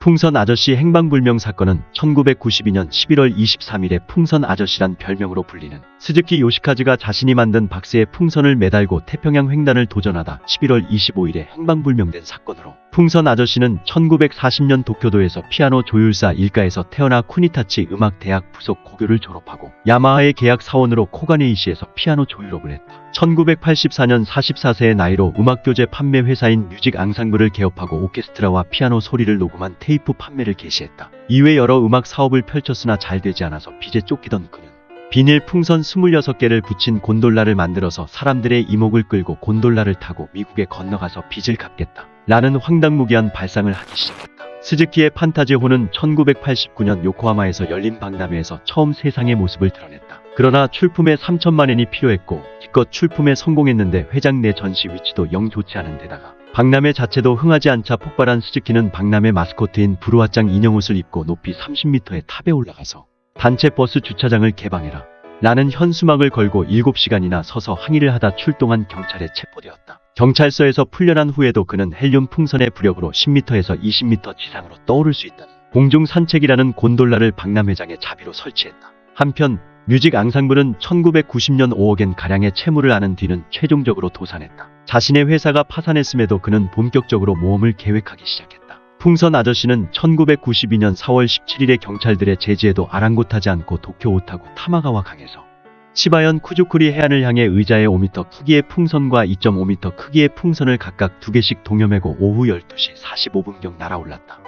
풍선 아저씨 행방불명 사건은 1992년 11월 23일에 풍선 아저씨란 별명으로 불리는 스즈키 요시카즈가 자신이 만든 박스에 풍선을 매달고 태평양 횡단을 도전하다 11월 25일에 행방불명된 사건으로, 풍선 아저씨는 1940년 도쿄도에서 피아노 조율사 일가에서 태어나 쿠니타치 음악대학 부속 고교를 졸업하고 야마하의 계약 사원으로 코가네이시에서 피아노 조율업을 했다. 1984년 44세의 나이로 음악교재 판매 회사인 뮤직 앙상블을 개업하고 오케스트라와 피아노 소리를 녹음한 테이프 판매를 개시했다. 이외 여러 음악 사업을 펼쳤으나 잘 되지 않아서 빚에 쫓기던 그는 비닐 풍선 26개를 붙인 곤돌라를 만들어서 사람들의 이목을 끌고 곤돌라를 타고 미국에 건너가서 빚을 갚겠다 라는 황당무계한 발상을 하기 시작했다. 스즈키의 판타지호는 1989년 요코하마에서 열린 박람회에서 처음 세상의 모습을 드러냈다. 그러나 출품에 3천만 엔이 필요했고 기껏 출품에 성공했는데 회장 내 전시 위치도 영 좋지 않은 데다가 박람회 자체도 흥하지 않자 폭발한 스즈키는 박람회 마스코트인 부루아짱 인형옷을 입고 높이 30m의 탑에 올라가서 단체 버스 주차장을 개방해라 라는 현수막을 걸고 7시간이나 서서 항의를 하다 출동한 경찰에 체포되었다. 경찰서에서 풀려난 후에도 그는 헬륨 풍선의 부력으로 10m에서 20m 지상으로 떠오를 수 있다는 공중 산책이라는 곤돌라를 박람회장에 자비로 설치했다. 한편 뮤직 앙상블은 1990년 5억엔 가량의 채무를 안은 뒤는 최종적으로 도산했다. 자신의 회사가 파산했음에도 그는 본격적으로 모험을 계획하기 시작했다. 풍선 아저씨는 1992년 4월 17일에 경찰들의 제지에도 아랑곳하지 않고 도쿄 오타구 타마가와 강에서 시바현 쿠주쿠리 해안을 향해 의자의 5m 크기의 풍선과 2.5m 크기의 풍선을 각각 2개씩 동여매고 오후 12시 45분경 날아올랐다.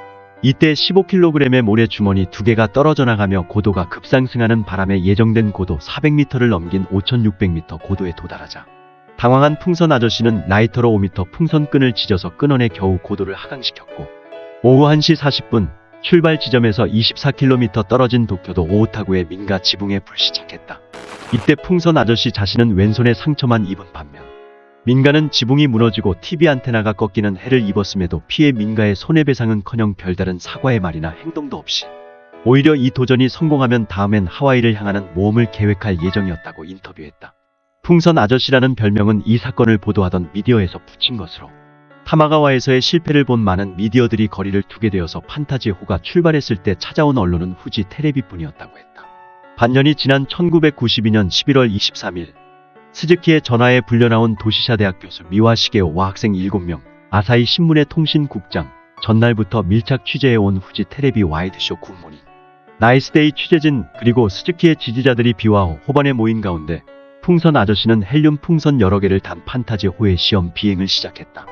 이때 15kg의 모래주머니 2개가 떨어져 나가며 고도가 급상승하는 바람에 예정된 고도 400m를 넘긴 5600m 고도에 도달하자 당황한 풍선 아저씨는 라이터로 5m 풍선끈을 찢어서 끊어내 겨우 고도를 하강시켰고, 오후 1시 40분 출발 지점에서 24km 떨어진 도쿄도 오타구의 민가 지붕에 불시착했다. 이때 풍선 아저씨 자신은 왼손에 상처만 입은 반면 민가는 지붕이 무너지고 TV 안테나가 꺾이는 해를 입었음에도 피해 민가의 손해배상은커녕 별다른 사과의 말이나 행동도 없이 오히려 이 도전이 성공하면 다음엔 하와이를 향하는 모험을 계획할 예정이었다고 인터뷰했다. 풍선 아저씨라는 별명은 이 사건을 보도하던 미디어에서 붙인 것으로, 타마가와에서의 실패를 본 많은 미디어들이 거리를 두게 되어서 판타지호가 출발했을 때 찾아온 언론은 후지 테레비뿐이었다고 했다. 반년이 지난 1992년 11월 23일 스즈키의 전화에 불려나온 도시샤 대학 교수 미와 시게오와 학생 7명, 아사히 신문의 통신국장, 전날부터 밀착 취재해온 후지 테레비 와이드쇼 굿모닝 나이스데이 취재진 그리고 스즈키의 지지자들이 비와 호반에 모인 가운데 풍선 아저씨는 헬륨 풍선 여러 개를 단 판타지호의 시험 비행을 시작했다.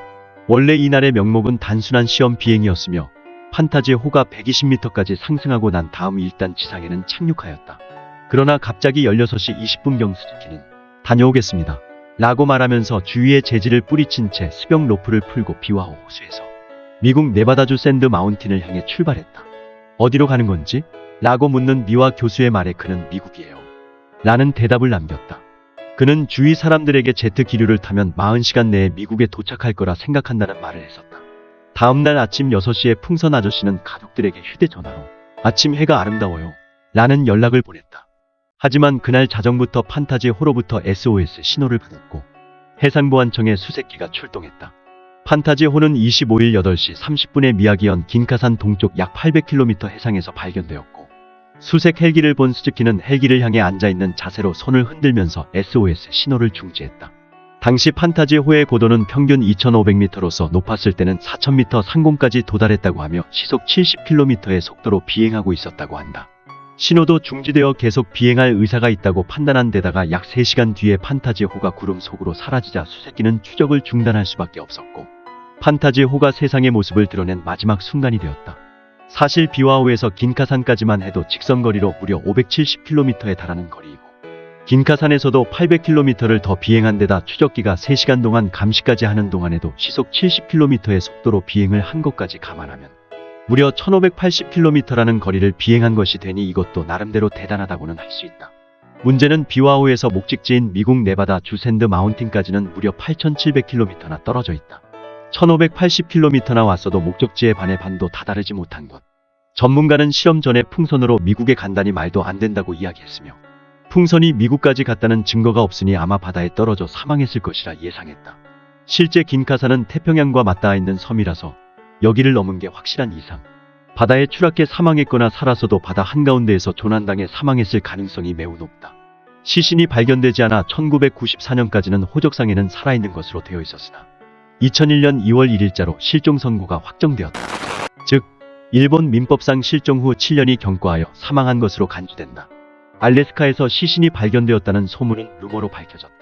원래 이날의 명목은 단순한 시험 비행이었으며 판타지호가 120m까지 상승하고 난 다음 일단 지상에는 착륙하였다. 그러나 갑자기 16시 20분경 스즈키는 다녀오겠습니다 라고 말하면서 주위에 재질을 뿌리친 채 수병 로프를 풀고 비와호 호수에서 미국 네바다주 샌드 마운틴을 향해 출발했다. 어디로 가는 건지? 라고 묻는 미와 교수의 말에 그는 미국이에요 라는 대답을 남겼다. 그는 주위 사람들에게 제트 기류를 타면 40시간 내에 미국에 도착할 거라 생각한다는 말을 했었다. 다음날 아침 6시에 풍선 아저씨는 가족들에게 휴대전화로 아침 해가 아름다워요 라는 연락을 보냈다. 하지만 그날 자정부터 판타지호로부터 SOS 신호를 받았고 해상보안청의 수색기가 출동했다. 판타지호는 25일 8시 30분에 미야기현 긴카산 동쪽 약 800km 해상에서 발견되었고, 수색 헬기를 본 스즈키는 헬기를 향해 앉아있는 자세로 손을 흔들면서 SOS 신호를 중지했다. 당시 판타지호의 고도는 평균 2500m로서 높았을 때는 4000m 상공까지 도달했다고 하며 시속 70km의 속도로 비행하고 있었다고 한다. 신호도 중지되어 계속 비행할 의사가 있다고 판단한 데다가 약 3시간 뒤에 판타지호가 구름 속으로 사라지자 수색기는 추적을 중단할 수밖에 없었고, 판타지호가 세상의 모습을 드러낸 마지막 순간이 되었다. 사실 비와호에서 긴카산까지만 해도 직선거리로 무려 570km에 달하는 거리이고, 긴카산에서도 800km를 더 비행한 데다 추적기가 3시간 동안 감시까지 하는 동안에도 시속 70km의 속도로 비행을 한 것까지 감안하면 무려 1580km라는 거리를 비행한 것이 되니 이것도 나름대로 대단하다고는 할 수 있다. 문제는 비와호에서 목적지인 미국 네바다 주 샌드 마운틴까지는 무려 8700km나 떨어져 있다. 1580km나 왔어도 목적지의 반의 반도 다다르지 못한 것. 전문가는 실험 전에 풍선으로 미국에 간다니 말도 안 된다고 이야기했으며, 풍선이 미국까지 갔다는 증거가 없으니 아마 바다에 떨어져 사망했을 것이라 예상했다. 실제 긴카산은 태평양과 맞닿아 있는 섬이라서 여기를 넘은 게 확실한 이상 바다에 추락해 사망했거나 살아서도 바다 한가운데에서 조난당해 사망했을 가능성이 매우 높다. 시신이 발견되지 않아 1994년까지는 호적상에는 살아있는 것으로 되어 있었으나 2001년 2월 1일자로 실종 선고가 확정되었다. 즉, 일본 민법상 실종 후 7년이 경과하여 사망한 것으로 간주된다. 알래스카에서 시신이 발견되었다는 소문은 루머로 밝혀졌다.